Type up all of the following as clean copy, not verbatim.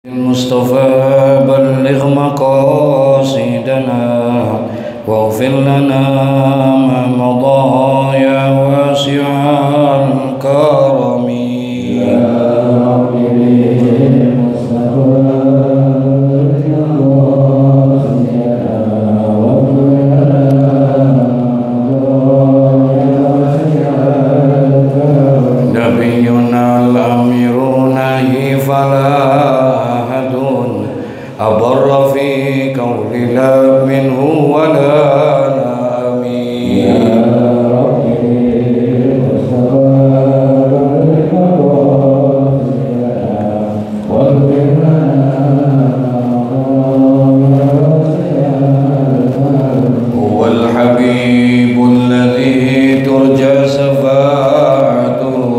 المصطفى بلغ مقاصدنا واغفر لنا ما مضى يا واسع الكرم يا رب بالمصطفى نبينا الأمير نهي فلا أبر في قول لا منه ولا نامين يا رب هو الحبيب الذي ترجى شفاعته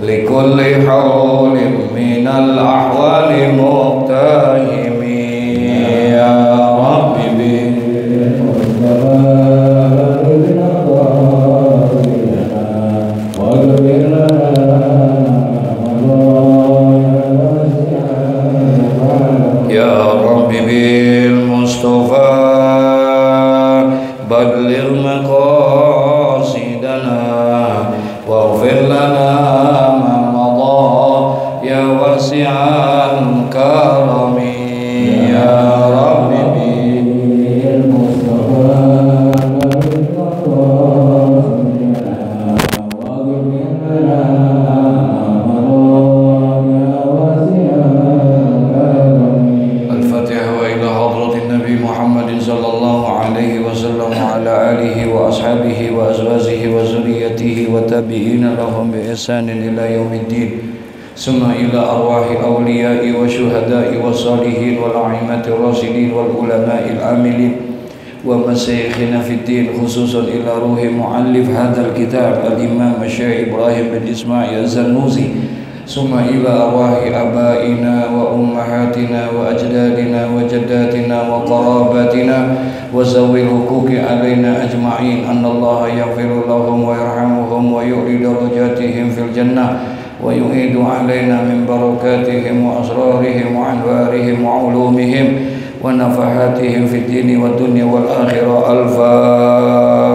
لكل حول من الأحوال مقتهم إحسان إلى يوم الدين ثم إلى أرواح أولياء وشهداء والصالحين والأئمة الراشدين والعلماء العاملين ومشايخنا في الدين خصوصا إلى روح مؤلف هذا الكتاب الإمام الشيخ إبراهيم بن إسماعيل الزنوسي ثم إلى أرواح آبائنا وأمهاتنا وأجدادنا وجداتنا وقراباتنا وذوي الحقوق علينا أجمعين أن الله يغفر لهم ويرحمهم ويعلي درجاتهم في الجنة ويعيد علينا من بركاتهم وأسرارهم وأنوارهم وعلومهم ونفحاتهم في الدين والدنيا والآخرة. الفاتحة.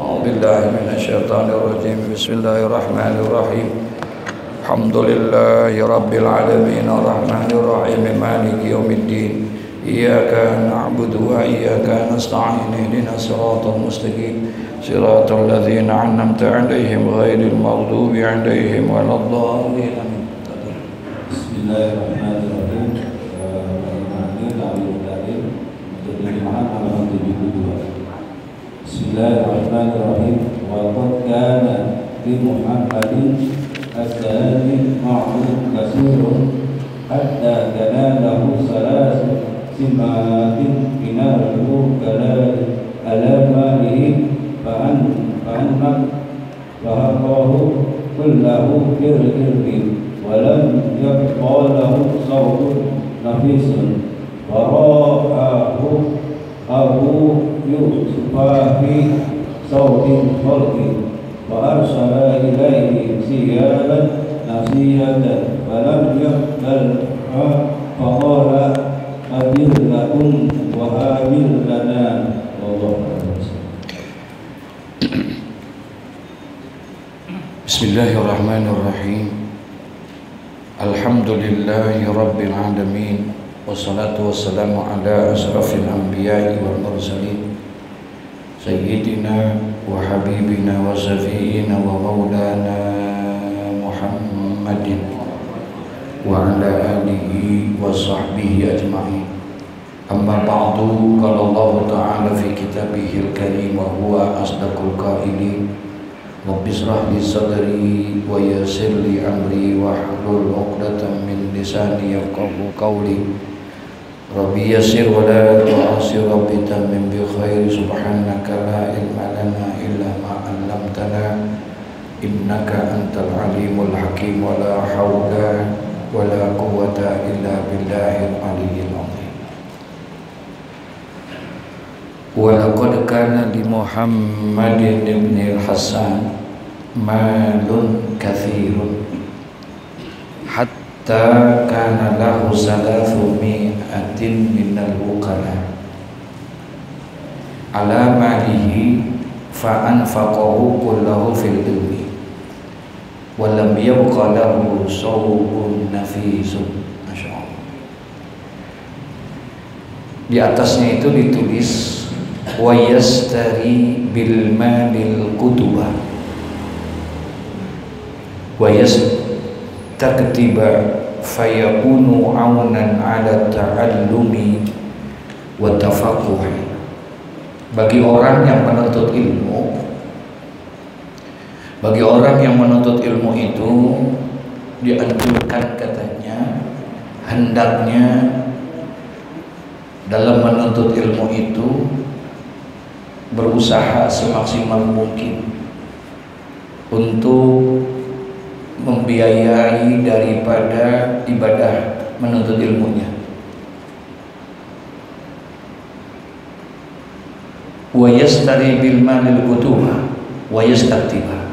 أعوذ بالله من الشيطان الرجيم. بسم الله الرحمن الرحيم. الحمد لله رب العالمين الرحمن الرحيم مالك يوم الدين إياك نعبد وإياك نستعين اهدنا الصراط المستقيم صراط الذين أنعمت عليهم غير المغضوب عليهم ولا الضالين. بسم الله الرحمن الرحيم. بسم الله الرحمن الرحيم. وقد كان لمحمد السلام معروف كثير حتى كان له ثلاث سمات بناره كلام على ماله فأنك فهقه كله كالإرب ولم يبقى له صوت نفيس وراءه أبو يوسف في صوت الخلق وأرسل إليه سيالا نسيئة فلم يقبلها فقال أدر لكم وهاجر لنا. Bismillahirrahmanirrahim. Alhamdulillahi rabbil alamin. Wassalatu wassalamu ala asrafil anbiya'i wal mursalin Sayyidina wa habibina wa syafi'ina wa maulana Muhammadin wa ala alihi wa sahbihi ajma'in. Amma ba'du, qala Allah ta'ala fi kitabihil karim wa huwa asdaqul qailin. Rabbi shrah li sadri wa yassir li amri wahlul 'uqdatam min lisani yafqahu qawli. Rabbi yassir wa la tu'assir, Rabbi tammim bi khair. Subhanaka la ilma lana illa ma 'allamtana innaka antal alimul hakim. Wa la hawla wa la quwwata illa billahil aliyyil azim. Walaqad kana li Muhammadin ibn al-Hasan malun kathirun hatta kana lahu salasu mi'atin minal wukala ala malihi fa anfaqahu kullahu fil ilmi wa lam yabqa lahu sawbun nafisun. Masya Allah. Di atasnya itu ditulis wa yastari bil malil kutubah wa yastaktiba fayakunu aunan ala ta'allumi wa tafaqquhi. Bagi orang yang menuntut ilmu, bagi orang yang menuntut ilmu itu dianjurkan katanya, hendaknya dalam menuntut ilmu itu berusaha semaksimal mungkin untuk membiayai daripada ibadah menuntut ilmunya. Wa yastari bil malil kutubah wa yastaktiba,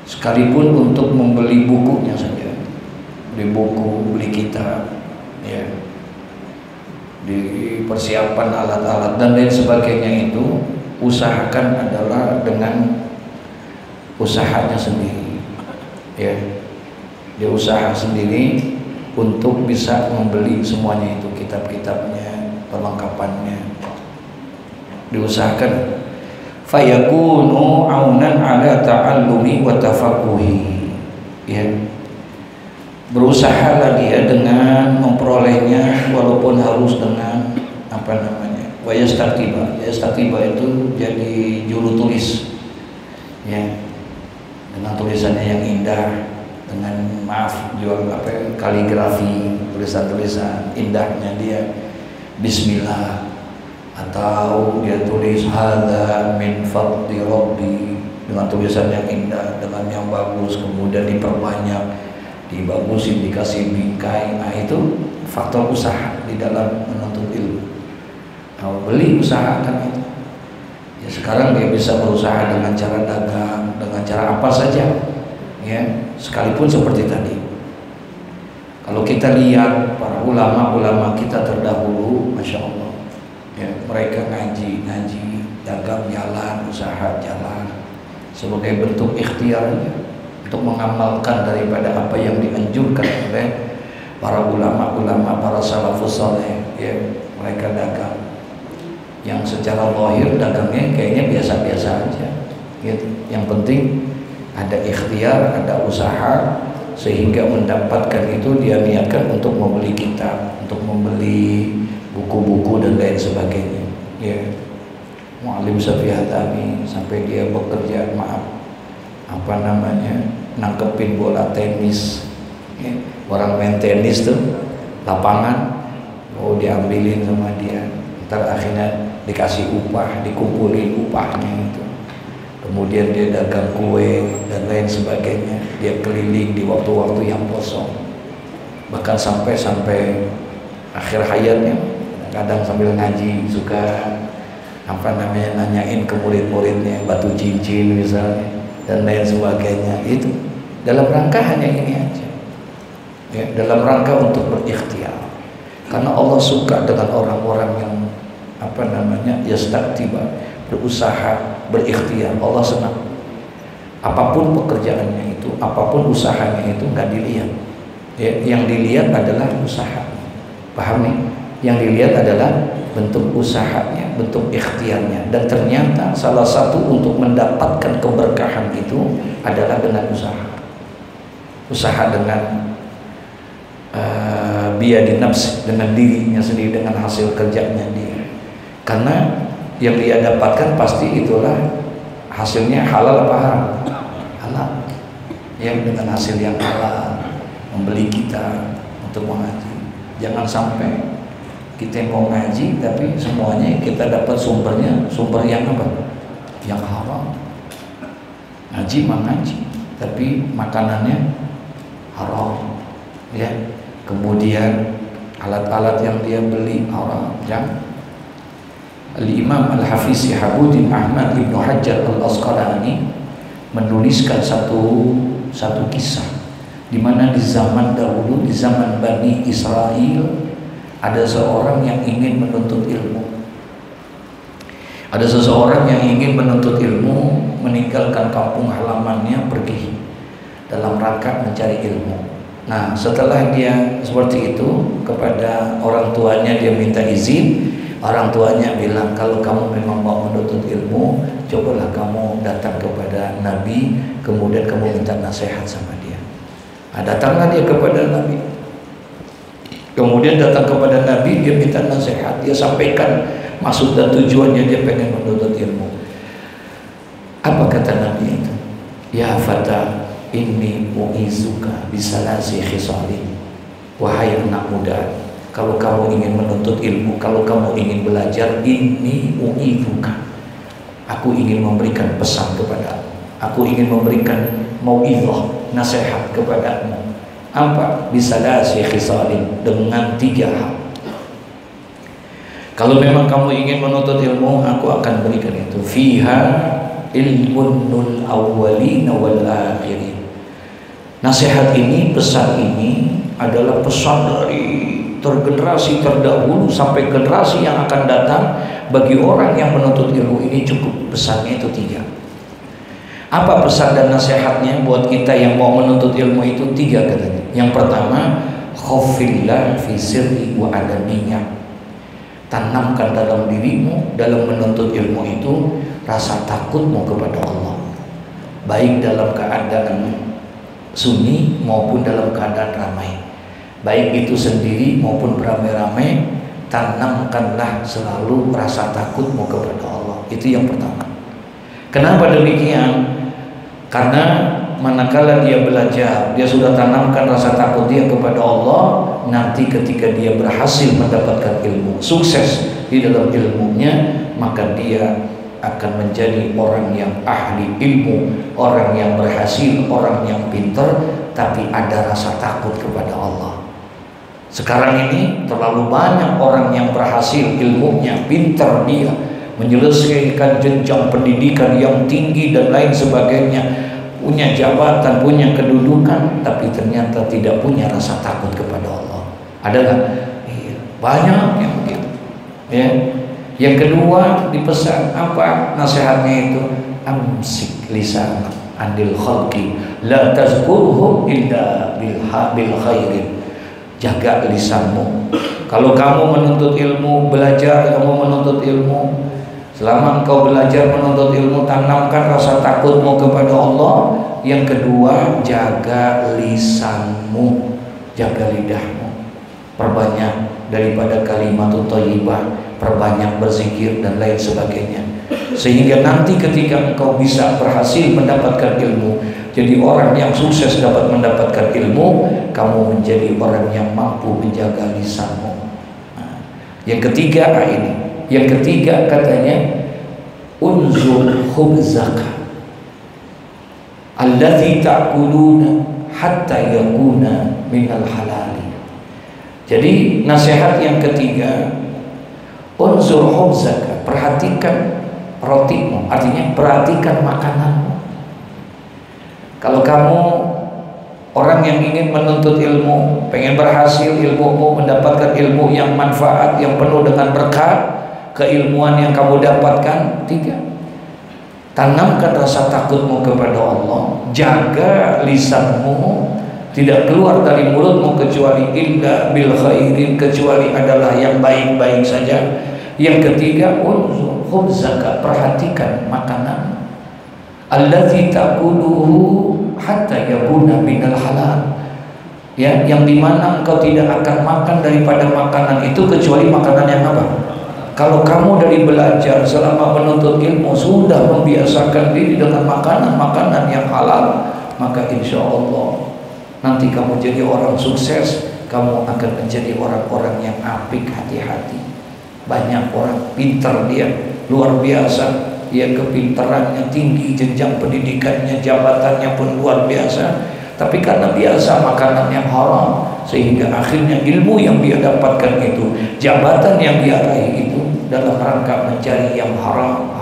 sekalipun untuk membeli bukunya saja, beli buku, beli kitab, ya, di persiapan alat-alat dan lain sebagainya, itu usahakan adalah dengan usahanya sendiri, ya, dia usaha sendiri untuk bisa membeli semuanya itu, kitab-kitabnya, perlengkapannya, diusahakan. Fayakunu aunan ala ta'allumi wa tafaqquhi, ya, berusaha lagi ya dengan memperolehnya walaupun harus dengan apa namanya, wa yastaktiba. Yastaktiba itu jadi juru tulis, ya, dengan tulisannya yang indah, dengan jual kaligrafi, tulisan-tulisan indahnya dia, bismillah, atau dia tulis hadza min fadli rabbi, dengan tulisan yang indah, dengan yang bagus, kemudian diperbanyak, dibagusin, dikasih bingkai. Nah, itu faktor usaha di dalam menuntut ilmu. Kalau beli, usahakan itu. Ya, sekarang dia bisa berusaha dengan cara dagang, dengan cara apa saja, ya, sekalipun seperti tadi. Kalau kita lihat para ulama-ulama kita terdahulu, masya Allah, ya, mereka ngaji, dagang jalan, usaha jalan, sebagai bentuk ikhtiarnya untuk mengamalkan daripada apa yang dianjurkan oleh para ulama-ulama, para salafus saleh, ya, mereka dagang. Yang secara zahir dagangnya kayaknya biasa-biasa aja, gitu. Yang penting ada ikhtiar, ada usaha, sehingga mendapatkan itu dia niatkan untuk membeli kitab, untuk membeli buku-buku dan lain sebagainya, ya. Mu'allim Syafi'i Hatami sampai dia bekerja, apa namanya, nangkepin bola tenis, ya. Orang main tenis tuh lapangan, oh diambilin sama dia, ntar akhirnya dikasih upah, dikumpulin upahnya itu. Kemudian dia dagang kue dan lain sebagainya, dia keliling di waktu-waktu yang kosong, bahkan sampai akhir hayatnya kadang sambil ngaji suka apa namanya nanyain ke murid-muridnya batu cincin misalnya dan lain sebagainya. Itu dalam rangka hanya ini aja, ya, dalam rangka untuk berikhtiar, karena Allah suka dengan orang-orang yang apa namanya yastaktiba, berusaha, berikhtiar. Allah senang. Apapun pekerjaannya itu, apapun usahanya itu nggak dilihat, ya, yang dilihat adalah usaha. Paham nih? Yang dilihat adalah bentuk usahanya, bentuk ikhtiarnya, dan ternyata salah satu untuk mendapatkan keberkahan itu adalah dengan usaha. Usaha dengan biyadi nafs, dengan dirinya sendiri, dengan hasil kerjanya dia. Karena yang dia dapatkan pasti itulah hasilnya halal apa haram? Halal. Yang dengan hasil yang halal membeli kita untuk mengaji. Jangan sampai kita mau ngaji tapi semuanya kita dapat sumbernya sumber yang apa? Yang haram. Ngaji mah ngaji, tapi makanannya haram, ya. Kemudian alat-alat yang dia beli haram. Jangan. Al-Imam Al-Hafiz Syihabuddin Ahmad Ibnu Hajar Al-Asqalani menuliskan satu kisah. di mana di zaman dahulu, di zaman Bani Israel, ada seorang yang ingin menuntut ilmu. Ada seseorang yang ingin menuntut ilmu, meninggalkan kampung halamannya, pergi dalam rangka mencari ilmu. Nah, setelah dia seperti itu, kepada orang tuanya dia minta izin. Orang tuanya bilang, kalau kamu memang mau menuntut ilmu, cobalah kamu datang kepada Nabi, kemudian kamu minta nasihat sama dia. Nah, datanglah dia kepada Nabi. Kemudian datang kepada Nabi, dia minta nasihat, dia sampaikan maksud dan tujuannya, dia pengen menuntut ilmu. Apa kata Nabi itu? Ya fata, inni mu'izuka bisalasi khisalin. Wahai anak muda, kalau kamu ingin menuntut ilmu, kalau kamu ingin belajar, inni mu'izuka, aku ingin memberikan pesan kepadamu, aku ingin memberikan mau'izah, nasihat kepadamu. Apa? Bisalasi khisalin, dengan 3 hal. Kalau memang kamu ingin menuntut ilmu, aku akan berikan itu. Fiha ilmunul awwalin wal akhirin. Nasihat ini, pesan ini adalah pesan dari generasi terdahulu sampai generasi yang akan datang. Bagi orang yang menuntut ilmu ini cukup pesannya itu 3. Apa pesan dan nasihatnya buat kita yang mau menuntut ilmu itu? 3 katanya. Yang pertama, khafillah fi sirri wa alaniyah. Tanamkan dalam dirimu, dalam menuntut ilmu itu, rasa takutmu kepada Allah, baik dalam keadaan sunyi maupun dalam keadaan ramai, baik itu sendiri maupun beramai-ramai. Tanamkanlah selalu rasa takutmu kepada Allah. Itu yang pertama. Kenapa demikian? Karena manakala dia belajar, dia sudah tanamkan rasa takut dia kepada Allah, nanti ketika dia berhasil mendapatkan ilmu, sukses di dalam ilmunya, maka dia akan menjadi orang yang ahli ilmu, orang yang berhasil, orang yang pintar, tapi ada rasa takut kepada Allah. Sekarang ini terlalu banyak orang yang berhasil ilmunya, pintar dia, menyelesaikan jenjang pendidikan yang tinggi dan lain sebagainya, punya jabatan, punya kedudukan, tapi ternyata tidak punya rasa takut kepada Allah. Adalah banyak yang begitu. Ya. Yang kedua dipesan apa nasihatnya itu? Amsik lisan anil khalqi la tazkurhum illa bil khairin. Jaga lisanmu. Kalau kamu menuntut ilmu, belajar, kamu menuntut ilmu, selama engkau belajar menuntut ilmu, tanamkan rasa takutmu kepada Allah. Yang kedua, jaga lisanmu, jaga lidahmu, perbanyak daripada kalimatut thayyibah, perbanyak berzikir dan lain sebagainya, sehingga nanti ketika engkau bisa berhasil mendapatkan ilmu, jadi orang yang sukses dapat mendapatkan ilmu, kamu menjadi orang yang mampu menjaga lisanmu. Nah, yang ketiga ini, yang ketiga katanya, unzur khubzaka alladzi ta'kuluna hatta yakuna minal halali. Jadi nasihat yang ketiga, unzur khubzaka, perhatikan rotimu, artinya perhatikan makananmu. Kalau kamu orang yang ingin menuntut ilmu, pengen berhasil ilmumu, mendapatkan ilmu yang manfaat, yang penuh dengan berkah, keilmuan yang kamu dapatkan, 3, tanamkan rasa takutmu kepada Allah, jaga lisanmu, tidak keluar dari mulutmu kecuali illa bil khairin, kecuali adalah yang baik-baik saja. Yang ketiga, unzur khubzaka, perhatikan makanan, allazi ta'kuluhu hatta yakuna minal halal, ya, yang dimana engkau tidak akan makan daripada makanan itu kecuali makanan yang apa? Kalau kamu dari belajar selama menuntut ilmu sudah membiasakan diri dengan makanan-makanan yang halal, maka insya Allah nanti kamu jadi orang sukses, kamu akan menjadi orang-orang yang apik hati-hati. Banyak orang pintar, dia luar biasa, dia kepintarannya tinggi, jenjang pendidikannya, jabatannya pun luar biasa, tapi karena biasa makanan yang haram, sehingga akhirnya ilmu yang dia dapatkan itu, jabatan yang dia raih itu dalam rangka mencari yang haram.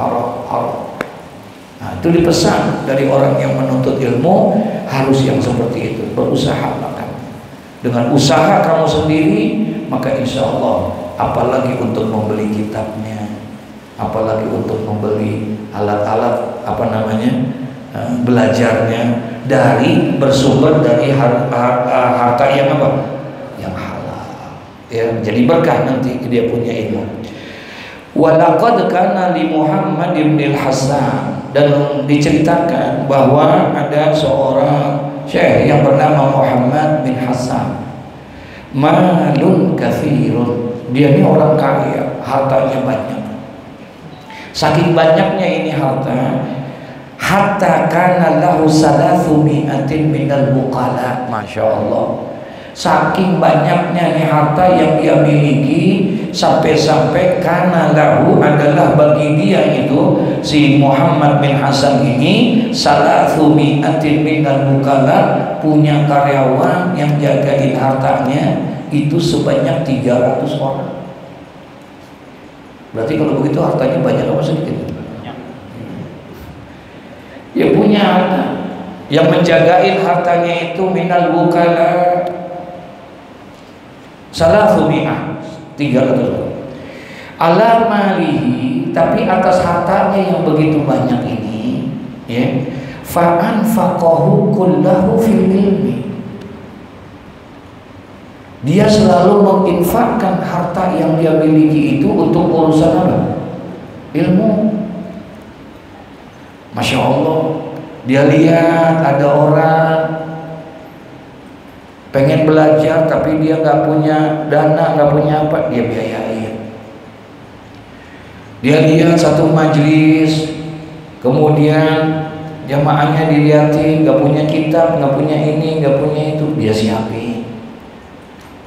Nah, itu dipesan dari orang yang menuntut ilmu, harus yang seperti itu, berusaha makan. Dengan usaha kamu sendiri, maka insya Allah, apalagi untuk membeli kitabnya, apalagi untuk membeli alat-alat belajarnya, dari bersumber dari harta yang apa? Yang halal. Ya, jadi berkah nanti dia punya ilmu. Walaqad kana li Muhammad bin Hasan, dan diceritakan bahwa ada seorang syekh yang bernama Muhammad bin Hasan, malun katsirun, dia ini orang kaya, hartanya banyak. Saking banyaknya ini harta, hatta kana lahu salatsu mi'atin minal buqala. Masya Allah, saking banyaknya nih harta yang dia miliki, sampai-sampai kana lahu adalah bagi dia itu si Muhammad bin Hasan ini salatsu mi'atin minal buqala, punya karyawan yang jagain hartanya itu sebanyak 300 orang. Berarti kalau begitu hartanya banyak apa sedikit? Ya, punya harta, yang menjagain hartanya itu minal bukala salatsu mi'ah, 300 orang. Ala malihi, tapi atas hartanya yang begitu banyak ini, ya, fa anfaqahu kullahu fil ilmi, dia selalu menginfakkan harta yang dia miliki itu untuk urusan apa? Ilmu. Masya Allah, dia lihat ada orang pengen belajar tapi dia nggak punya dana, nggak punya apa, dia biayain. Dia lihat satu majelis, kemudian jamaahnya dilihatin, nggak punya kitab, nggak punya ini, nggak punya itu, dia siapin.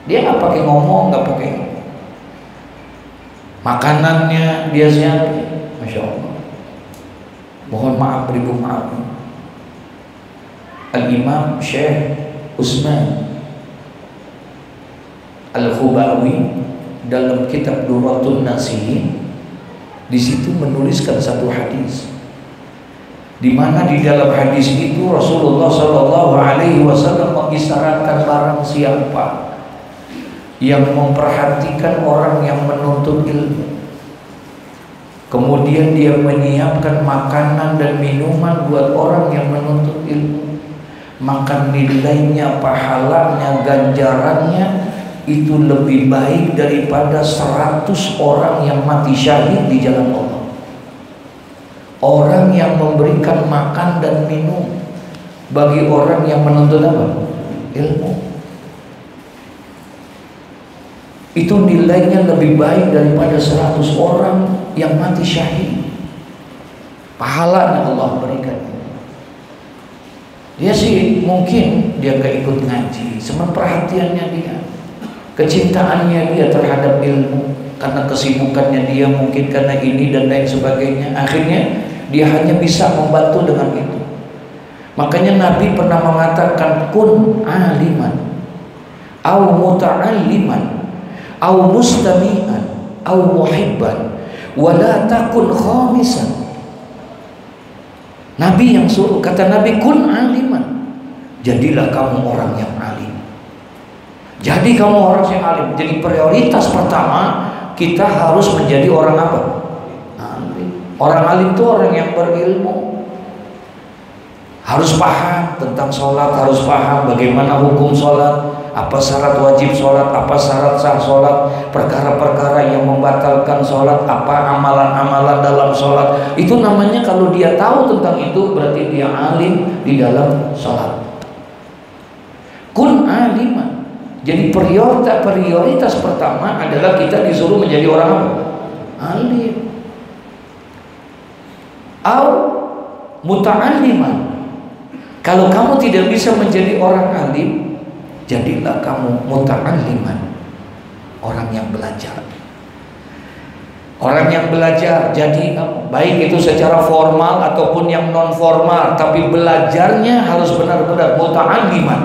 Dia nggak pakai ngomong, nggak pakai makanannya dia siapin. Masya Allah. Mohon maaf, beribu maaf. Al-Imam Syekh Utsman Al-Khubawi dalam kitab Durratun Nasihin, di situ menuliskan satu hadis, di mana di dalam hadis itu Rasulullah Shallallahu Alaihi Wasallam mengisyaratkan barang siapa yang memperhatikan orang yang menuntut ilmu, kemudian dia menyiapkan makanan dan minuman buat orang yang menuntut ilmu, maka nilainya, pahalanya, ganjarannya itu lebih baik daripada 100 orang yang mati syahid di jalan Allah. Orang yang memberikan makan dan minum bagi orang yang menuntut apa? Ilmu, itu nilainya lebih baik daripada 100 orang yang mati syahid. Pahalanya Allah berikan. Dia sih mungkin dia gak ikut ngaji, cuma perhatiannya dia, kecintaannya dia terhadap ilmu, karena kesibukannya dia mungkin karena ini dan lain sebagainya, akhirnya dia hanya bisa membantu dengan itu. Makanya Nabi pernah mengatakan, kun aliman au muta'alliman au mustami'an au muhibban wala takun khamisan. Nabi yang suruh, kata Nabi, kun aliman, jadilah kamu orang yang alim. Jadi kamu orang yang alim. Jadi prioritas pertama kita harus menjadi orang apa? Alim. Orang alim itu orang yang berilmu, harus paham tentang sholat, harus paham bagaimana hukum sholat, apa syarat wajib sholat, apa syarat sah sholat, perkara-perkara yang membatalkan sholat, apa amalan-amalan dalam sholat. Itu namanya, kalau dia tahu tentang itu, berarti dia alim di dalam sholat. Kun aliman. Jadi prioritas pertama adalah kita disuruh menjadi orang apa? Alim. Au muta'alliman. Kalau kamu tidak bisa menjadi orang alim, jadilah kamu muta'alliman, orang yang belajar. Orang yang belajar, jadi kamu, baik itu secara formal ataupun yang non formal, tapi belajarnya harus benar-benar muta'alliman,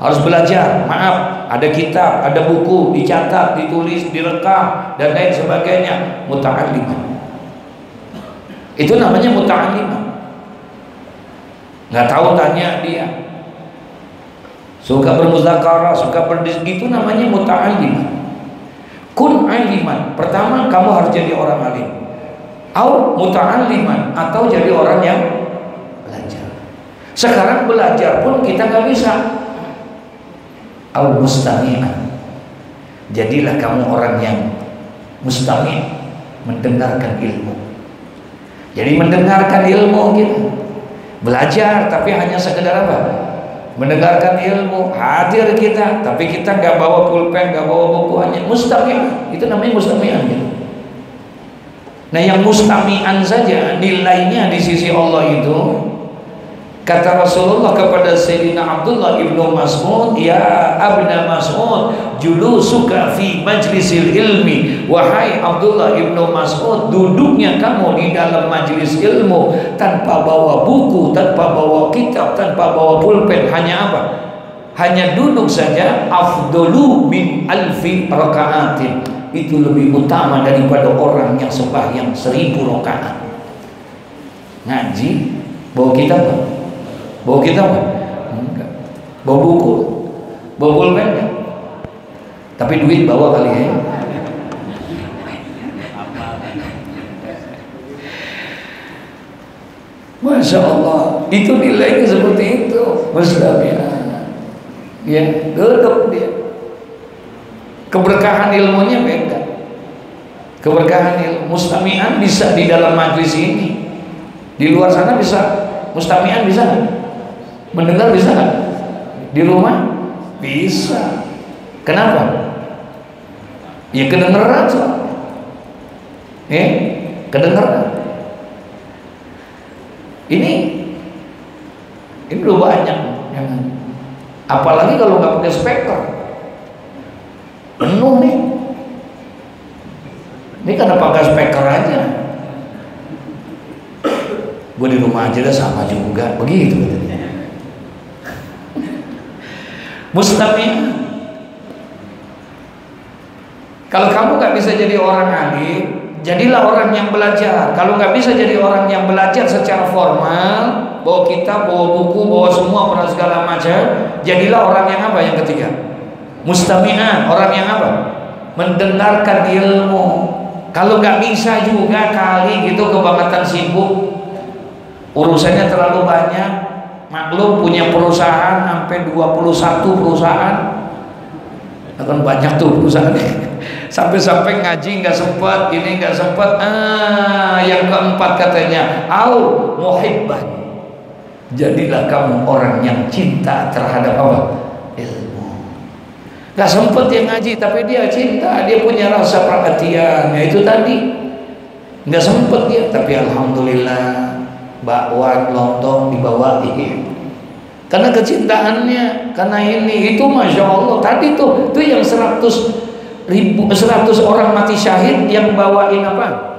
harus belajar. Maaf, ada kitab, ada buku, dicatat, ditulis, direkam dan lain sebagainya. Muta'alliman, itu namanya muta'alliman. nggak tahu tanya dia. Suka bermuzakarah, suka itu namanya muta'allim. Kun aliman, pertama kamu harus jadi orang alim. Au muta'alliman, atau jadi orang yang belajar. Sekarang belajar pun kita nggak bisa. Au mustami'an, jadilah kamu orang yang mustami', mendengarkan ilmu. Jadi mendengarkan ilmu gitu. Belajar tapi hanya sekedar apa? Mendengarkan ilmu, hadir kita, tapi kita nggak bawa pulpen, nggak bawa buku, hanya mustami'an. Itu namanya mustami'an gitu. Nah, yang mustami'an saja nilainya di sisi Allah itu, kata Rasulullah kepada Sayyidina Abdullah ibnu Mas'ud, ya abna Mas'ud, julusuka fi majlisil ilmi. Wahai Abdullah ibnu Mas'ud, duduknya kamu di dalam majlis ilmu tanpa bawa buku, tanpa bawa kitab, tanpa bawa pulpen, hanya apa? Hanya duduk saja, afdolu min alfi raka'atin. Itu lebih utama daripada orang yang sembahyang 1000 rakaat. Ngaji bawa kitab apa? Bawa kitab apa? Enggak. Bawa buku, bawa pulpen enggak? Tapi duit bawa kali ya. Masya Allah, itu nilainya seperti itu. Mustami'an, ya, duduk dia. Keberkahan ilmunya beda. Keberkahan ilmu mustami'an bisa di dalam majlis ini. Di luar sana bisa mustami'an, bisa kan? Mendengar bisa kan? Di rumah bisa. Kenapa? Ya kedengeran soalnya. Kedengeran. Ini udah banyak, ya. Apalagi kalau nggak pakai speaker, penuh nih. Ini karena pakai speaker aja. Gue di rumah aja dah sama juga, begitu. Mustami'an. Kalau kamu nggak bisa jadi orang alim, jadilah orang yang belajar. Kalau nggak bisa jadi orang yang belajar secara formal, bawa kitab, bawa buku, bawa semua pada segala macam, jadilah orang yang apa? Yang ketiga, mustami'an, orang yang apa? Mendengarkan ilmu. Kalau nggak bisa juga kali gitu, kebangetan sibuk, urusannya terlalu banyak. Maklum punya perusahaan sampai 21 perusahaan, akan banyak tuh perusahaannya. Sampai-sampai ngaji nggak sempat, ini nggak sempat. Yang keempat katanya, au muhibban, jadilah kamu orang yang cinta terhadap apa? Ilmu. Nggak sempat dia ngaji, tapi dia cinta, dia punya rasa perhatian. Ya itu tadi, nggak sempat dia, tapi alhamdulillah bakwan lontong dibawain. Karena kecintaannya, karena ini itu, masya Allah. Tadi tuh yang 100 orang mati syahid yang bawain apa?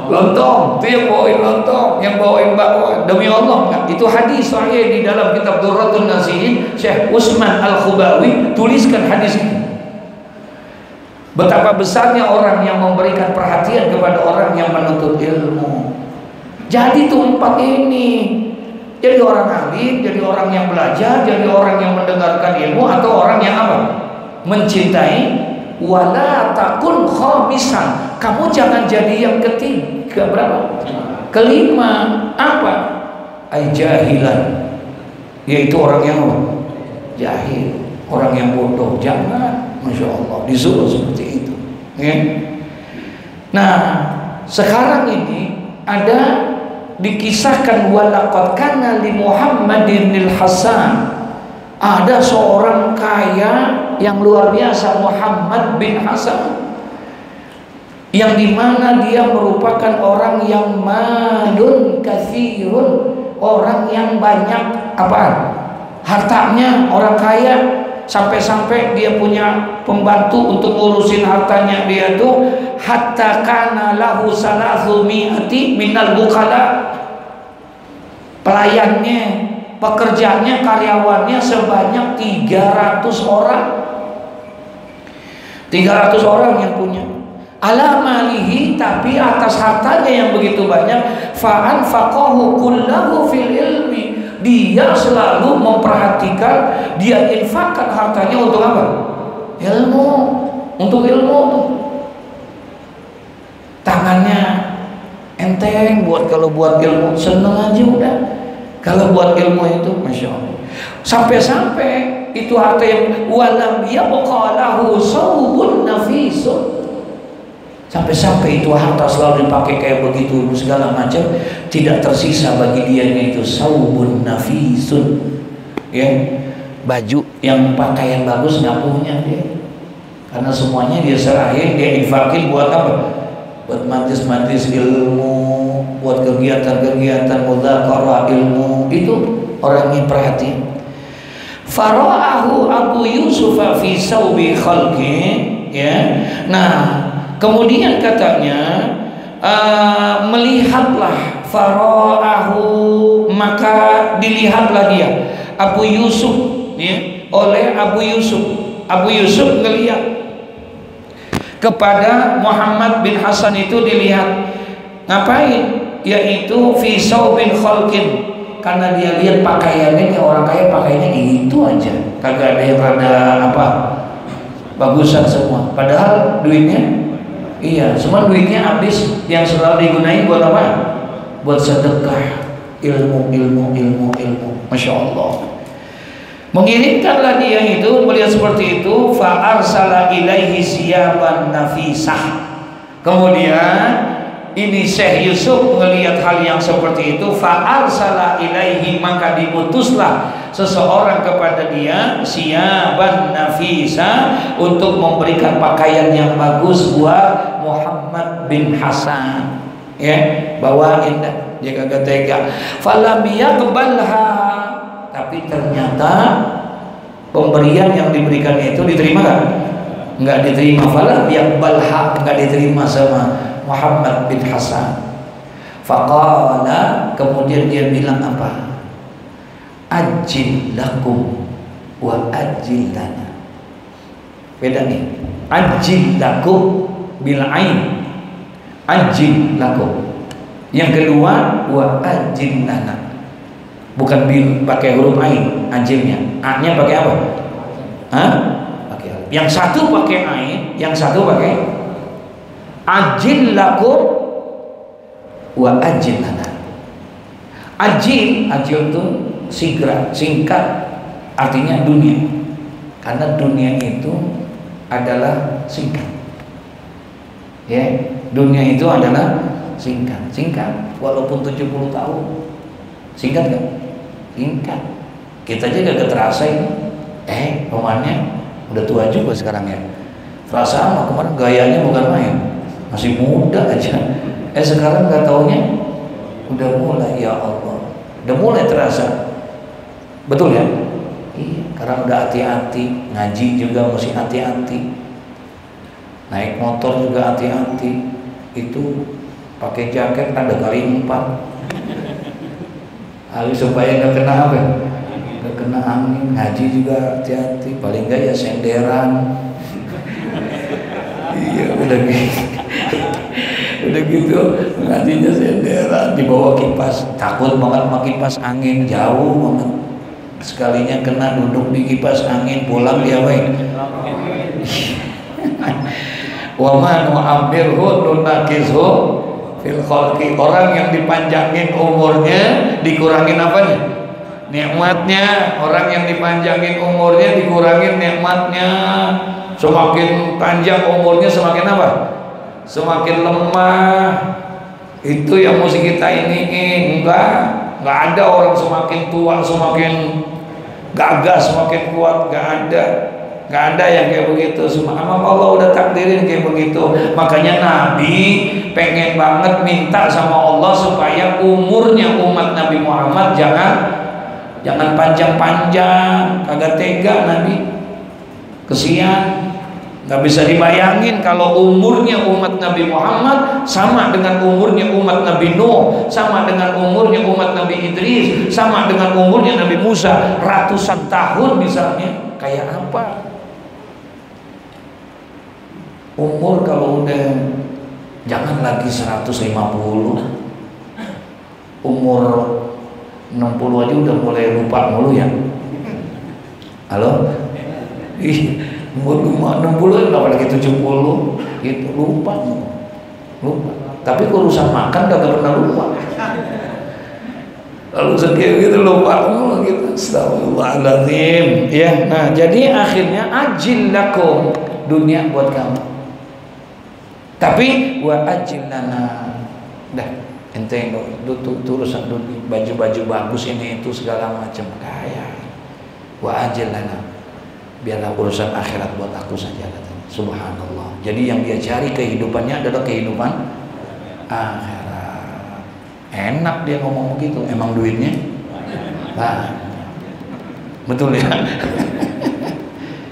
Lontong. Itu yang bawain lontong, yang bawain bakwan. Demi Allah, enggak. Itu hadis sahih di dalam kitab Durratun Nasihin. Syekh Utsman Al-Khubawi tuliskan hadis ini. Betapa besarnya orang yang memberikan perhatian kepada orang yang menuntut ilmu. Jadi tuh 4 ini. Jadi orang alim, jadi orang yang belajar, jadi orang yang mendengarkan ilmu, atau orang yang apa? Mencintai. Wala takun khamisan, kamu jangan jadi yang ketiga. Berapa? Kelima. Apa? Ay jahilan, yaitu orang yang apa? Jahil, orang yang bodoh. Jangan. Masya Allah, disuruh seperti itu, ya? Nah, sekarang ini ada dikisahkan, walaqad kana li Muhammadinil Hasan, ada seorang kaya yang luar biasa, Muhammad bin Hasan, yang dimana dia merupakan orang yang malun katsirun, orang yang banyak apa? Hartanya, orang kaya, sampai-sampai dia punya pembantu untuk ngurusin hartanya dia tuh, hatta kana lahu 300 minal bukala, pelayannya, pekerjaannya, karyawannya sebanyak 300 orang. 300 orang yang punya. ala malihi, tapi atas hartanya yang begitu banyak, fa anfaqahu kullahu fil ilmi, dia selalu memperhatikan, dia infakkan hartanya untuk apa? Ilmu, untuk ilmu. Tangannya enteng kalau buat ilmu, seneng aja udah. Kalau buat ilmu itu, masya Allah. Sampai-sampai itu harta yang walam yabqa lahu sawbun nafisun. Sampai-sampai itu harta selalu dipakai kayak begitu segala macam, tidak tersisa bagi dia itu sawbun nafisun. Ya, baju yang pakaian bagus nggak punya dia, karena semuanya dia serahin, dia infakin buat apa? Buat majlis-majlis ilmu, buat kegiatan-kegiatan mudzakarah ilmu. Itu orangnya perhatian. Fara'ahu Abu Yusuf fi saubi khalqi, ya. Nah, kemudian katanya melihatlah fara'ahu, maka dilihatlah dia Abu Yusuf, ya, oleh Abu Yusuf. Abu Yusuf ngelihat kepada Muhammad bin Hasan itu, dilihat ngapain? Yaitu fi saubin khalqin, karena dia lihat pakaiannya, orang kaya pakaiannya itu aja, kagak ada yang rada apa bagusan semua, padahal duitnya iya, semua duitnya habis, yang selalu digunain buat apa? Buat sedekah, ilmu, masya Allah. Mengirimkanlah dia itu, melihat seperti itu, fa arsala ilaihi siyaban nafisah. Kemudian ini Syekh Yusuf melihat hal yang seperti itu, fa arsala ilaihi, maka diutuslah seseorang kepada dia, siyaban nafisah, untuk memberikan pakaian yang bagus buat Muhammad bin Hasan. Ya, bawain dah, dia kagak tega. Falam yaqbalha, tapi ternyata pemberian yang diberikan itu diterima kan? Enggak diterima. Falah yaqbalha, enggak diterima sama Muhammad bin Hasan. Faqala, kemudian dia bilang apa? Ajil lakum wa ajil lana. Beda nih. Ajil lakum bil ain, ajil lakum. Yang kedua wa ajil lana, bukan bil pakai huruf ain, ajilnya. A-nya pakai apa? Hah? Pakai alif. Yang satu pakai ain, yang satu pakai ajil lakum wa ajil lana. Ajil itu singkat, artinya dunia. Karena dunia itu adalah singkat. Ya, dunia itu adalah singkat. Walaupun 70 tahun. Singkat gak? Singkat. Kita aja gak terasa ini. Romannya udah tua juga sekarang ya. Terasa sama kemarin gayanya bukan main, masih muda aja. Sekarang gak taunya udah mulai, ya Allah, udah mulai terasa. Betul ya? Iya. Karena udah hati-hati, ngaji juga mesti hati-hati, naik motor juga hati-hati. Itu pakai jaket ada kali 4 supaya nggak kena apa? Nggak kena angin. Ngaji juga hati-hati, paling nggak ya senderan. Iya, udah gitu ngajinya senderan, dibawa kipas, takut banget sama kipas angin, jauh banget. Sekalinya kena duduk di kipas angin, pulang diapain? Wa man nu'amirhu nunakizhu fil khalqi. Orang yang dipanjangin umurnya dikurangin apanya? Nikmatnya. Orang yang dipanjangin umurnya dikurangin nikmatnya. Semakin panjang umurnya semakin apa? Semakin lemah. Itu yang mesti kita iniin. Enggak ada orang semakin tua semakin gagah, semakin kuat. Gak ada yang kayak begitu. Semua Allah udah takdirin kayak begitu. Makanya Nabi pengen banget minta sama Allah supaya umurnya umat Nabi Muhammad jangan panjang-panjang. Kagak tega Nabi, kesian. Gak bisa dibayangin kalau umurnya umat Nabi Muhammad sama dengan umurnya umat Nabi Nuh, sama dengan umurnya umat Nabi Idris, sama dengan umurnya Nabi Musa, ratusan tahun misalnya. Kayak apa? Umur kalau udah jangan lagi 150, umur 60 aja udah mulai lupa mulu ya. Halo? Ih, umur 60 apalagi 70 gitu, lupa. Tapi urusan makan kagak pernah lupa. Lalu sedih gitu lupa gitu. Astagfirullahaladzim. Ya, nah jadi akhirnya ajil lakum, dunia buat kamu. Tapi wa ajil lana. Dah, ente urusan dunia, baju-baju bagus ini itu segala macam kaya. Wa ajil lana. Biarlah urusan akhirat buat aku saja katanya. Subhanallah. Jadi yang dia cari kehidupannya adalah kehidupan akhirat. Enak dia ngomong begitu, emang duitnya banyak. Betul ya.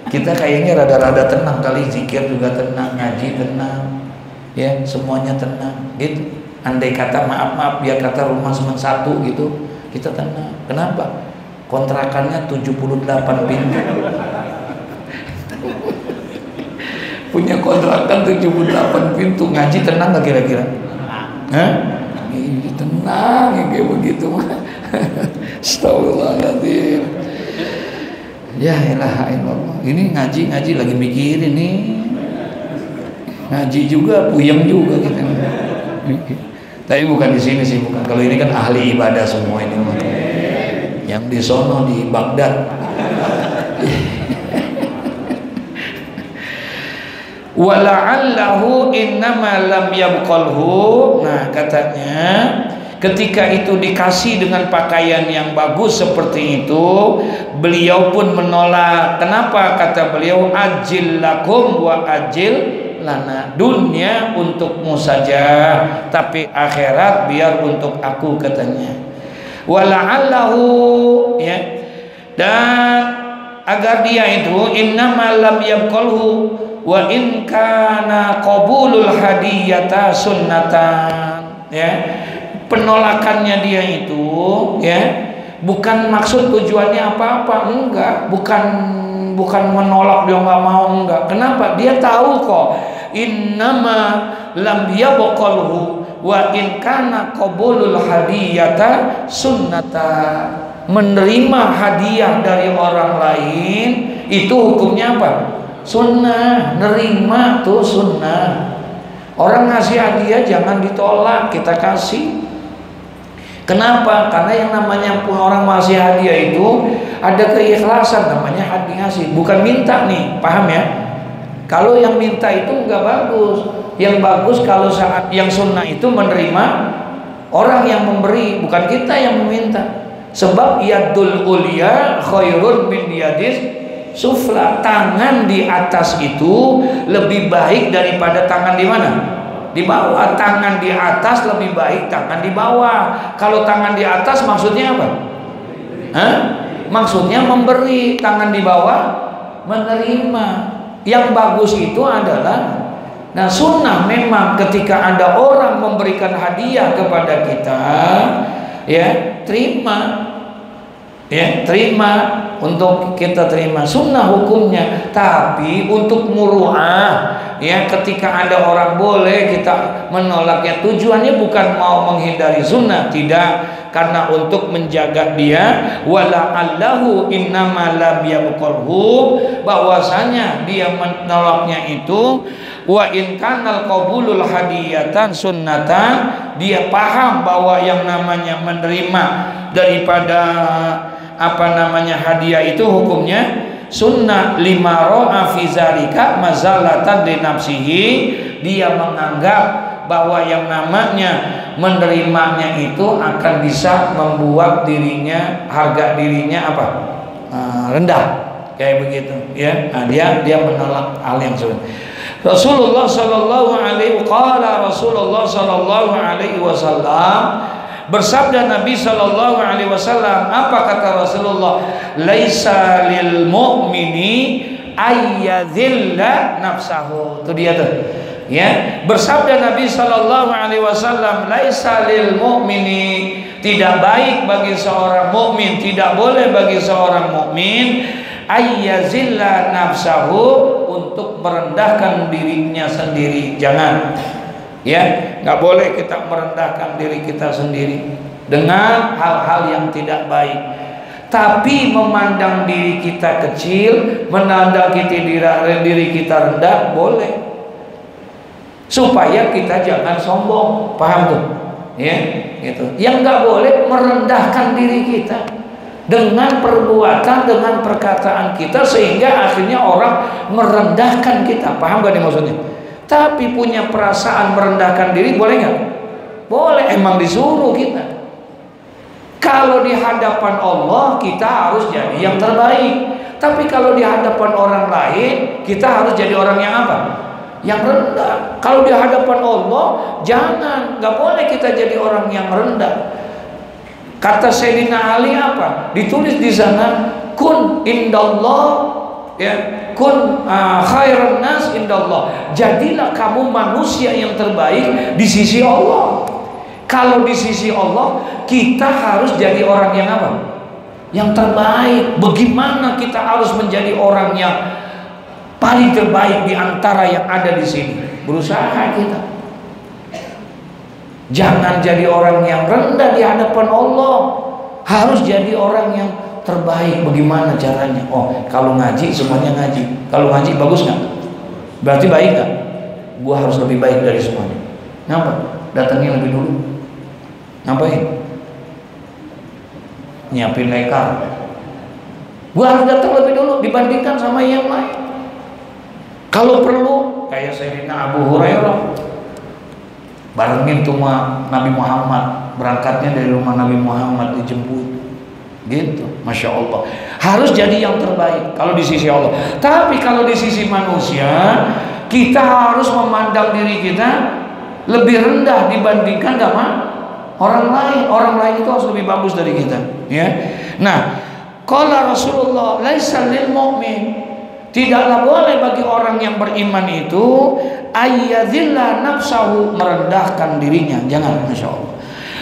Kita kayaknya rada-rada tenang kali, zikir juga tenang, ngaji tenang, ya semuanya tenang gitu. Andai kata maaf dia kata rumah cuma satu gitu, kita tenang. Kenapa? Kontrakannya 78 pintu. Punya kontrakan 78 pintu, ngaji tenang gak kira-kira? Hah? Tenang ya kayak begitu mah. Astagfirullahaladzim. Ya ilaha illallah. Ini ngaji lagi mikirin nih. Ngaji juga, puyeng juga gitu. Tapi bukan di sini sih, bukan. Kalau ini kan ahli ibadah semua ini mah. Yang di sono di Baghdad. Wala'allahu innama lam yabqalhu. Nah katanya ketika itu dikasih dengan pakaian yang bagus seperti itu, beliau pun menolak. Kenapa? Kata beliau, ajil lakum wa ajil lana. Dunia untukmu saja, tapi akhirat biar untuk aku katanya. Wala'allahu, ya, dan agar dia itu innama lam yabqalhu wa in kana qabulul hadiyata sunnatan, ya, penolakannya dia itu, ya, bukan maksud tujuannya apa-apa, enggak, bukan menolak dia nggak mau, enggak. Kenapa? Dia tahu kok innama lam yabqalhu wa in kana qabulul hadiyata sunnatan. Menerima hadiah dari orang lain itu hukumnya apa? Sunnah. Nerima tuh sunnah. Orang ngasih hadiah jangan ditolak, kita kasih. Kenapa? Karena yang namanya orang ngasih hadiah itu ada keikhlasan, namanya hadiah ngasih, bukan minta nih, paham ya? Kalau yang minta itu nggak bagus. Yang bagus kalau saat yang sunnah itu menerima orang yang memberi, bukan kita yang meminta. Sebab yadul ulia khairun min yadis sufla. Tangan di atas itu lebih baik daripada tangan di mana? Di bawah. Tangan di atas lebih baik tangan di bawah. Kalau tangan di atas maksudnya apa? Hah? Maksudnya memberi. Tangan di bawah menerima. Yang bagus itu adalah, nah sunnah memang ketika ada orang memberikan hadiah kepada kita, ya terima, ya terima, untuk kita terima, sunnah hukumnya. Tapi untuk muru'ah, ya ketika ada orang boleh kita menolaknya, tujuannya bukan mau menghindari sunnah, tidak, karena untuk menjaga dia. Wala'allahu innama lam yabqalhu, bahwasanya dia menolaknya itu wa in kanal qabulul hadiyatan sunnatan, dia paham bahwa yang namanya menerima daripada apa namanya hadiah itu hukumnya sunnah. Lima ro'a fi zalika mazalatan li nafsihi, dia menganggap bahwa yang namanya menerimanya itu akan bisa membuat dirinya, harga dirinya apa? Rendah, kayak begitu ya. Nah, dia menolak hal yang sebenarnya. Rasulullah sallallahu alaihi wasallam bersabda, Nabi sallallahu alaihi wasallam, apa kata Rasulullah? Laisa lil mu'mini ayyadhilla nafsahu. Itu dia tuh. Ya, bersabda Nabi sallallahu alaihi wasallam, laisa lil mu'mini, tidak baik bagi seorang mukmin, tidak boleh bagi seorang mukmin ayyazilla nafsahu, untuk merendahkan dirinya sendiri. Jangan, ya, nggak boleh kita merendahkan diri kita sendiri dengan hal-hal yang tidak baik. Tapi memandang diri kita kecil, memandang diri kita rendah, boleh, supaya kita jangan sombong. Paham tuh? Ya, gitu. Yang nggak boleh merendahkan diri kita dengan perbuatan, dengan perkataan kita, sehingga akhirnya orang merendahkan kita. Paham gak nih maksudnya? Tapi punya perasaan merendahkan diri boleh nggak? Boleh, emang disuruh kita. Kalau di hadapan Allah kita harus jadi yang terbaik. Tapi kalau di hadapan orang lain kita harus jadi orang yang apa? Yang rendah. Kalau di hadapan Allah jangan, nggak boleh kita jadi orang yang rendah. Kata Sayyidina Ali apa? Ditulis di sana, kun indallah, ya, kun khairan nas indallah. Jadilah kamu manusia yang terbaik di sisi Allah. Kalau di sisi Allah kita harus jadi orang yang apa? Yang terbaik. Bagaimana kita harus menjadi orang yang paling terbaik di antara yang ada di sini? Berusaha kita. Jangan jadi orang yang rendah di hadapan Allah. Harus jadi orang yang terbaik. Bagaimana caranya? Oh, kalau ngaji semuanya ngaji. Kalau ngaji bagus nggak? Berarti baik nggak? Gua harus lebih baik dari semuanya. Kenapa? Datangnya lebih dulu. Ngapain? Nyiapin lekar. Gua harus datang lebih dulu dibandingkan sama yang lain. Kalau perlu kayak Sayyidina Abu Hurairah, barengin tuh Nabi Muhammad, berangkatnya dari rumah Nabi Muhammad dijemput. Gitu, Masya Allah. Harus jadi yang terbaik kalau di sisi Allah. Tapi kalau di sisi manusia, kita harus memandang diri kita lebih rendah dibandingkan sama orang lain. Orang lain itu harus lebih bagus dari kita, ya. Nah, qala Rasulullah, laisa lil mu'min, tidaklah boleh bagi orang yang beriman itu ayyadzilla nafsahu, merendahkan dirinya. Jangan, Masya Allah.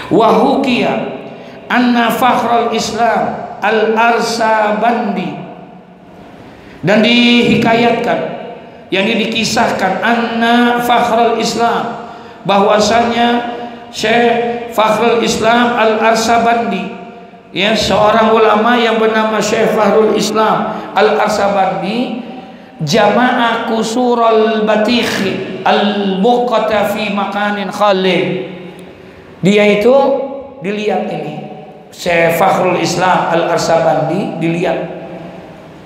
Wa hukiya anna fakhrul Islam al-Arsabandi, dan dihikayatkan, yakni dikisahkan, anna fakhrul Islam, bahwasanya Syekh Fakhrul Islam Al-Arsabandi, ya, seorang ulama yang bernama Syekh Fakhrul Islam Al-Arsabandi, jama'a kusurul batikh al-muqata fi makanin khalid. Dia itu dilihat, ini Syekh Fakhrul Islam Al-Arsabandi dilihat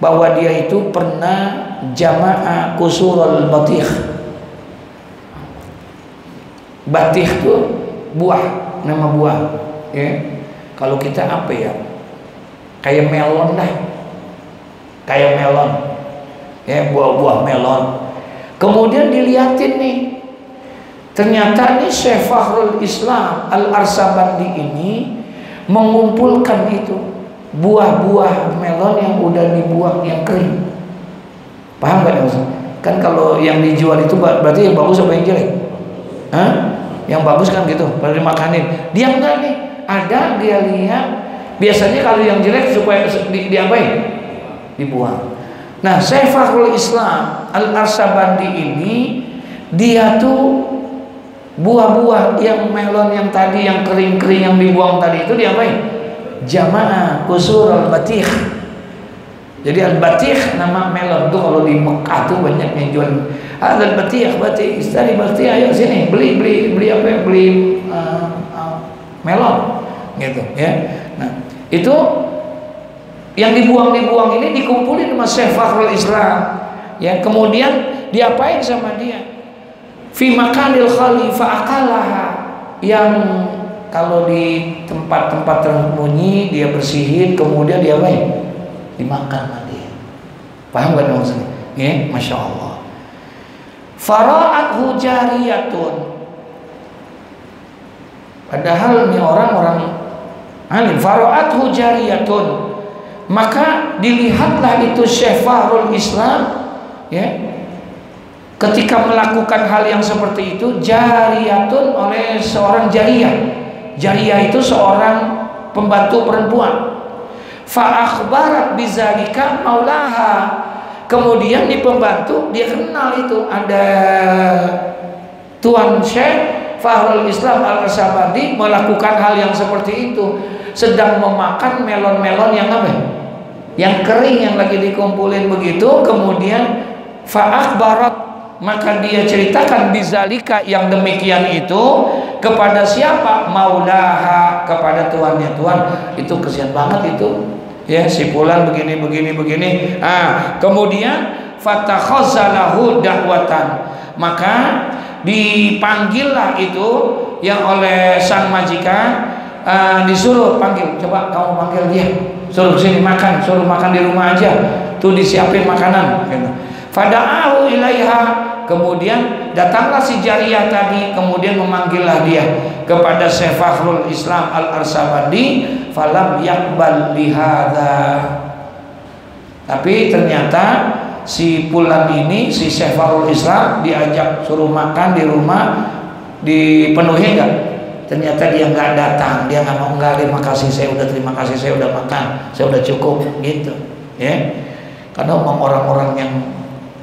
bahwa dia itu pernah jama'a kusurul batikh. Batikh itu buah, nama buah, ya. Kalau kita apa ya, kayak melon dah, kayak melon, ya, buah-buah melon. Kemudian dilihatin nih, ternyata nih Syekh Fakhrul Islam Al-Arsabandi ini mengumpulkan itu buah-buah melon yang udah dibuang, yang kering. Paham gak maksud? Kan kalau yang dijual itu berarti yang bagus apa yang jelek? Hah? Yang bagus kan gitu, pada dimakanin. Dia enggak nih, ada dia lihat. Biasanya kalau yang jelek supaya diapain? Dibuang. Nah, Syekh Fakhrul Islam Al-Arsabandi ini, dia tuh buah-buah yang melon yang tadi, yang kering-kering yang dibuang tadi itu diapain? Jamaah kusur al-batikh. Jadi al-batikh nama melon tuh, kalau di Mekah tuh banyak yang jual. Ada batikh, batikh, istri batikh, ayo sini beli apa ya? Beli melon, gitu, ya. Nah, itu yang dibuang ini dikumpulin sama Syekh Fakhrul Islam, ya. Kemudian diapain sama dia? Fi makanil khalifah akalaha, yang kalau di tempat-tempat tersembunyi dia bersihin, kemudian dia apain? Dimakan sama dia. Paham gak maksudnya? Ya, Masya Allah. Fara'athu jariyatun, padahal ini orang-orang alim. Fara'athu jariyatun, maka dilihatlah itu Syekh Fakhrul Islam, ya, ketika melakukan hal yang seperti itu, jariyatun, oleh seorang jariyah. Jariyah itu seorang pembantu perempuan. Fa akhbarat bizalika maulaha. Kemudian di pembantu dia kenal itu ada Tuan Syekh Fakhrul Islam Al-Arsabandi melakukan hal yang seperti itu, sedang memakan melon-melon yang apa? Yang kering yang lagi dikumpulin begitu. Kemudian fa akhbarat, maka dia ceritakan bizalika yang demikian itu kepada siapa? Maulaha, kepada tuannya. Tuan, itu kesian banget itu. Ya, si fulan begini. Kemudian fatakhazalahu da'watan, maka dipanggillah itu yang oleh sang majikan, disuruh panggil, coba kamu panggil dia, suruh sini makan, suruh makan di rumah aja, tuh disiapin makanan. Fada'ahu ilaiha, kemudian datanglah si jariyah tadi, kemudian memanggillah dia kepada Syekh Fakhrul Islam Al-Arsabandi. Falam yakbal bihadza, tapi ternyata si fulan ini, si Syekh Fakhrul Islam diajak suruh makan di rumah, dipenuhi enggak? Ternyata dia nggak datang, dia nggak mau. Enggak, terima kasih, saya udah makan, saya udah cukup gitu ya. Karena memang orang-orang yang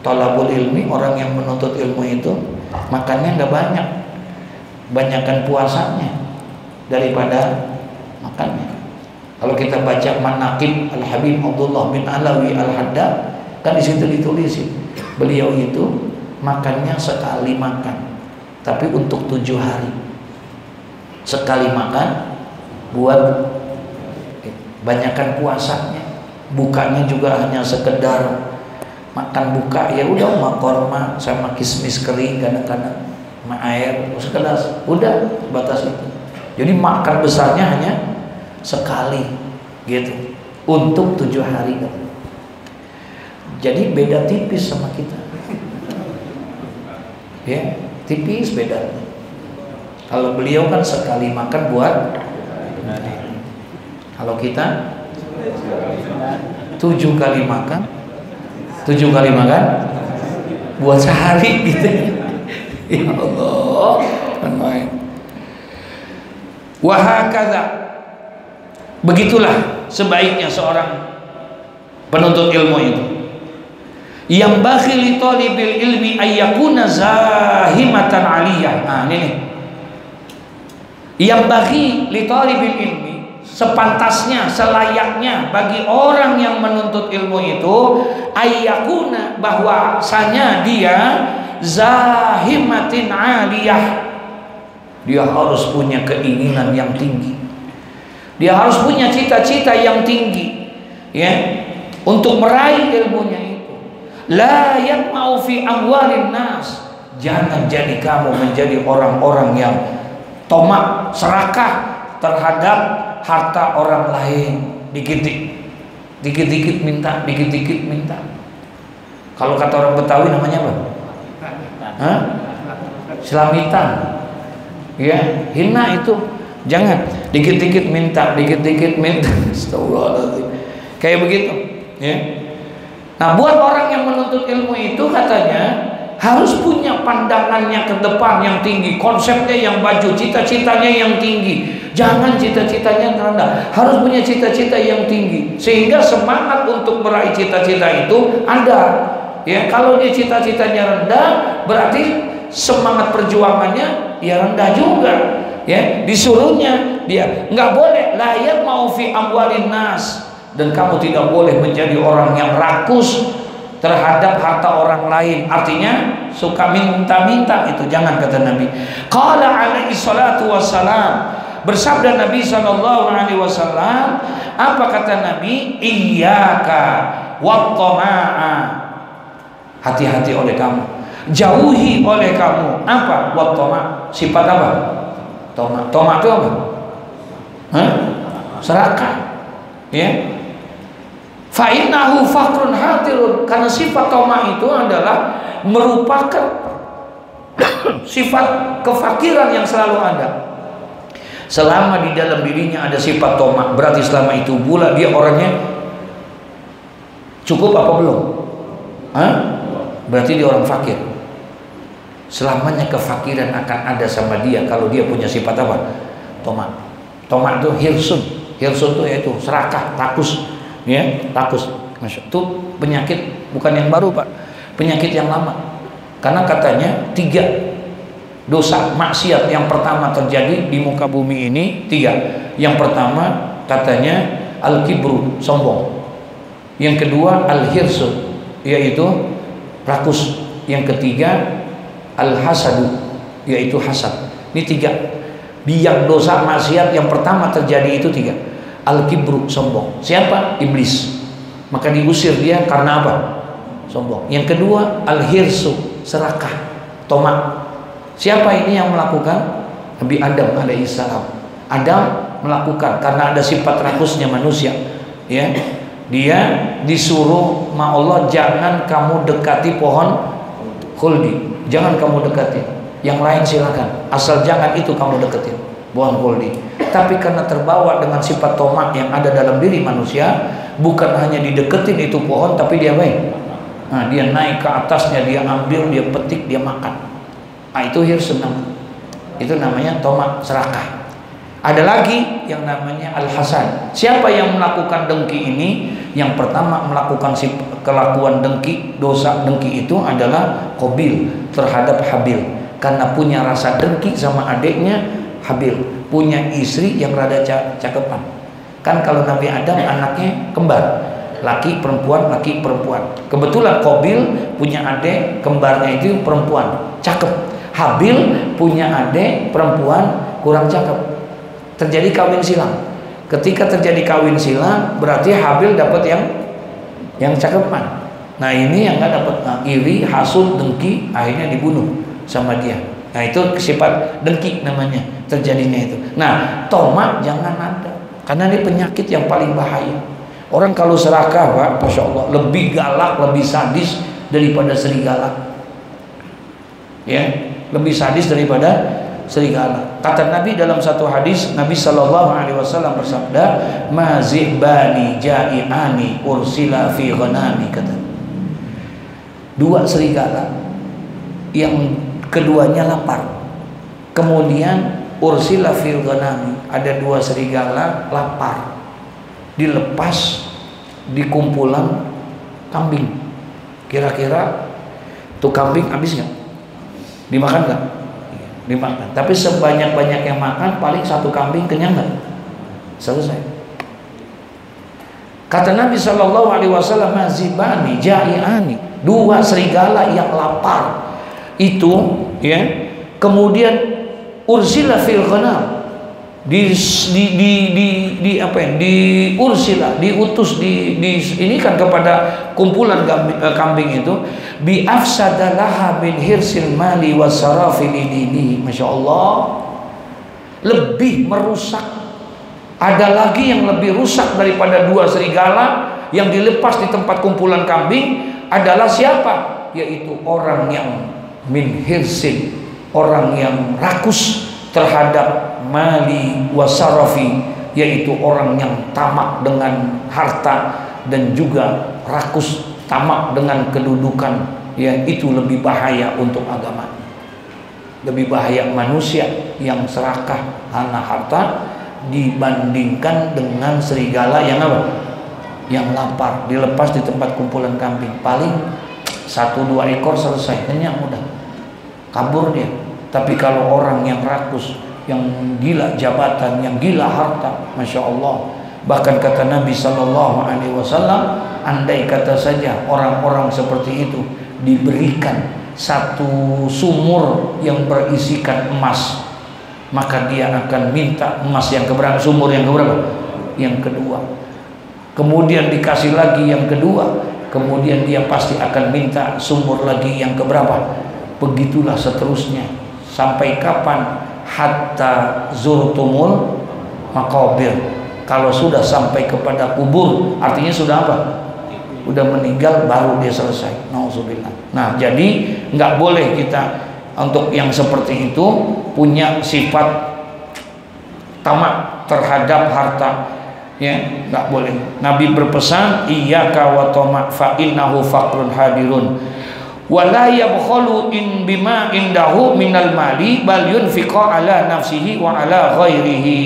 thalabul ilmi, orang yang menuntut ilmu itu makannya nggak banyak, banyakkan puasanya daripada makannya. Kalau kita baca Manaqib Al-Habib Abdullah bin Alawi Al-Haddad, kan di situ ditulis beliau itu makannya sekali makan, tapi untuk 7 hari. Sekali makan buat banyakkan puasanya. Bukanya juga hanya sekedar makan buka, ya udah sama korma sama kismis kering kadang-kadang sama air sekedar, udah batas itu. Jadi makan besarnya hanya sekali gitu untuk 7 hari. Jadi beda tipis sama kita ya, tipis bedanya. Kalau beliau kan sekali makan buat, kalau kita 7 kali makan buat sehari gitu. Ya Allah, kan main. Wahakadha, begitulah sebaiknya seorang penuntut ilmu itu. Yang bakhil li talibil ilmi ayyakuna zahimatan aliyah. Nah ini nih. Yang bakhil li talibil ilmi, sepantasnya, selayaknya bagi orang yang menuntut ilmu itu ayyakuna, bahwasanya dia zahimatin aliyah, dia harus punya keinginan yang tinggi, dia harus punya cita-cita yang tinggi ya, untuk meraih ilmunya itu. La yatma'u fi amwalin nas, jangan jadi kamu menjadi orang-orang yang tomak, serakah terhadap harta orang lain. Dikit-dikit minta, dikit-dikit minta. Kalau kata orang Betawi namanya apa? Hah? Selamitan. Ya, hina itu. Jangan dikit-dikit minta, dikit-dikit minta. Astagfirullahaladzim. Kayak begitu, ya. Nah, buat orang yang menuntut ilmu itu katanya harus punya pandangannya ke depan yang tinggi, konsepnya yang maju, cita-citanya yang tinggi. Jangan cita-citanya rendah, harus punya cita-cita yang tinggi sehingga semangat untuk meraih cita-cita itu ada. Ya, kalau dia cita-citanya rendah, berarti semangat perjuangannya ya rendah juga. Ya, disuruhnya dia nggak boleh layar mau fi amwalin nas, dan kamu tidak boleh menjadi orang yang rakus terhadap harta orang lain. Artinya suka minta-minta, itu jangan, kata Nabi. Qala alaihi salatu wassalam, bersabda Nabi sallallahu alaihi wasallam, apa kata Nabi? Iyyaka wat-tama'a, hati-hati oleh kamu, jauhi oleh kamu apa? Wat-tama', sifat apa? Toma itu apa? Hah? Serakah. Ya. Fa innahu faqrun hatirun, karena sifat toma itu adalah merupakan sifat kefakiran yang selalu ada. Selama di dalam dirinya ada sifat toma, berarti selama itu pula dia orangnya cukup apa belum? Hah? Berarti dia orang fakir. Selamanya kefakiran akan ada sama dia kalau dia punya sifat apa? Toma. Toma itu hirsun. Hirsun itu yaitu serakah, rakus. ya, rakus. Masya, itu penyakit bukan yang baru Pak, penyakit yang lama. Karena katanya 3 dosa maksiat yang pertama terjadi di muka bumi ini 3. Yang pertama katanya al-kibru, sombong. Yang kedua al-hirsu, yaitu rakus. Yang ketiga al-hasadu, yaitu hasad. Ini 3 biang dosa maksiat yang pertama terjadi itu 3. Al-kibru, sombong. Siapa? Iblis. Maka diusir dia karena apa? Sombong. Yang kedua al-hirsu, serakah, tomak. Siapa ini yang melakukan? Nabi Adam alaihissalam. Adam melakukan karena ada sifat rakusnya manusia, ya. Dia disuruh sama Allah, jangan kamu dekati pohon khuldi, jangan kamu dekati. Yang lain silakan, asal jangan itu kamu deketin, pohon khuldi. Tapi karena terbawa dengan sifat tomak yang ada dalam diri manusia, bukan hanya dideketin itu pohon, tapi dia baik. Nah, dia naik ke atasnya, dia ambil, dia petik, dia makan. Nah, itu hirsun namanya. Itu namanya tomak, serakah. Ada lagi yang namanya al-hasad. Siapa yang melakukan dengki ini? Yang pertama melakukan kelakuan dengki, dosa dengki itu adalah Qabil terhadap Habil. Karena punya rasa dengki sama adiknya Habil, punya istri yang rada cakepan. Kan kalau Nabi Adam anaknya kembar, laki perempuan, laki perempuan. Kebetulan Qabil punya adik kembarnya itu perempuan, cakep. Habil punya adik perempuan kurang cakep. Terjadi kawin silang. Ketika terjadi kawin silang, berarti Habil dapat yang cakepan. Nah, ini yang nggak dapat. Nah, iri, hasud, dengki, akhirnya dibunuh sama dia. Nah, itu sifat dengki namanya terjadinya itu. Nah, tomak jangan ada, karena ini penyakit yang paling bahaya. Orang kalau serakah Pak, Masya Allah, lebih galak, lebih sadis daripada serigala. Ya, lebih sadis daripada serigala. Kata Nabi dalam satu hadis, Nabi SAW bersabda, mazibani ja'iani ursila fi ghanami, kata. 2 serigala yang keduanya lapar, kemudian ursila fi ghanami, ada 2 serigala lapar, dilepas di kumpulan kambing. Kira-kira tuh kambing habis nggak? Dimakan nggak? Dimakan. Tapi sebanyak-banyak yang makan, paling 1 kambing kenyang nggak? Selesai. Kata Nabi SAW, mazibani ja'iani, 2 serigala yang lapar itu, ya. Kemudian ursila fil ghanam, diutus ini kan kepada kumpulan kambing itu, bi afsadalaha min hirsil mali wasarafil dini. Masya Allah, lebih merusak. Ada lagi yang lebih rusak daripada 2 serigala yang dilepas di tempat kumpulan kambing adalah siapa? Yaitu orang yang min hirsin, orang yang rakus terhadap mali wasarafi, yaitu orang yang tamak dengan harta dan juga rakus, tamak dengan kedudukan. Ya, itu lebih bahaya untuk agama, lebih bahaya manusia yang serakah hana harta dibandingkan dengan serigala yang apa? Yang lapar, dilepas di tempat kumpulan kambing, paling 1-2 ekor selesai, kenyang udah, kabur dia. Tapi kalau orang yang rakus, yang gila jabatan, yang gila harta, Masya Allah. Bahkan kata Nabi SAW, andai kata saja orang-orang seperti itu diberikan 1 sumur yang berisikan emas, maka dia akan minta emas yang keberapa? Sumur yang keberapa? Yang kedua. Kemudian dikasih lagi yang kedua, kemudian dia pasti akan minta sumur lagi yang keberapa? Begitulah seterusnya. Sampai kapan? Hatta zurtumul maqabir. Kalau sudah sampai kepada kubur, artinya sudah apa? Udah meninggal, baru dia selesai. Nauzubillah. Nah, jadi nggak boleh kita untuk yang seperti itu punya sifat tamak terhadap harta. Ya, nggak boleh. Nabi berpesan, iyyaka wa tamak fa innahu faqrun hadirun. Wala yabkhalu in bima indahu minal mali bal yunfiqa ala nafsihi wa ala ghairihi.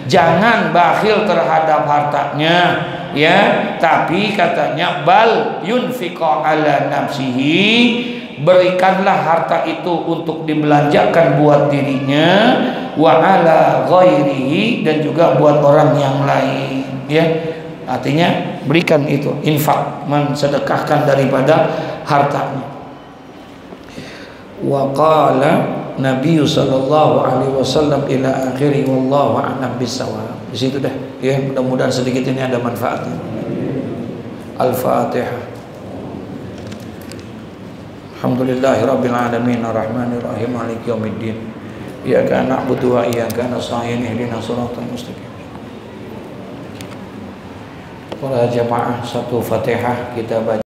Jangan bakhil terhadap hartanya, ya, tapi katanya bal yunfiqa ala nafsihi, berikanlah harta itu untuk dibelanjakan buat dirinya, wa ala ghairihi, dan juga buat orang yang lain, ya. Artinya berikan itu, infak, mensedekahkan daripada hartanya. Wa qala Nabi sallallahu alaihi wasallam ila akhiri wallahu a'lam bissawab. Di situ dah, ya, mudah-mudahan sedikit ini ada manfaatnya. Al-Fatihah. Alhamdulillahirabbil alamin arrahmanir rahim maliki yaumiddin. Iyyaka na'budu wa iyyaka nasta'in ihdinas shiratal mustaqim. Para jamaah, satu Fatihah kita baca.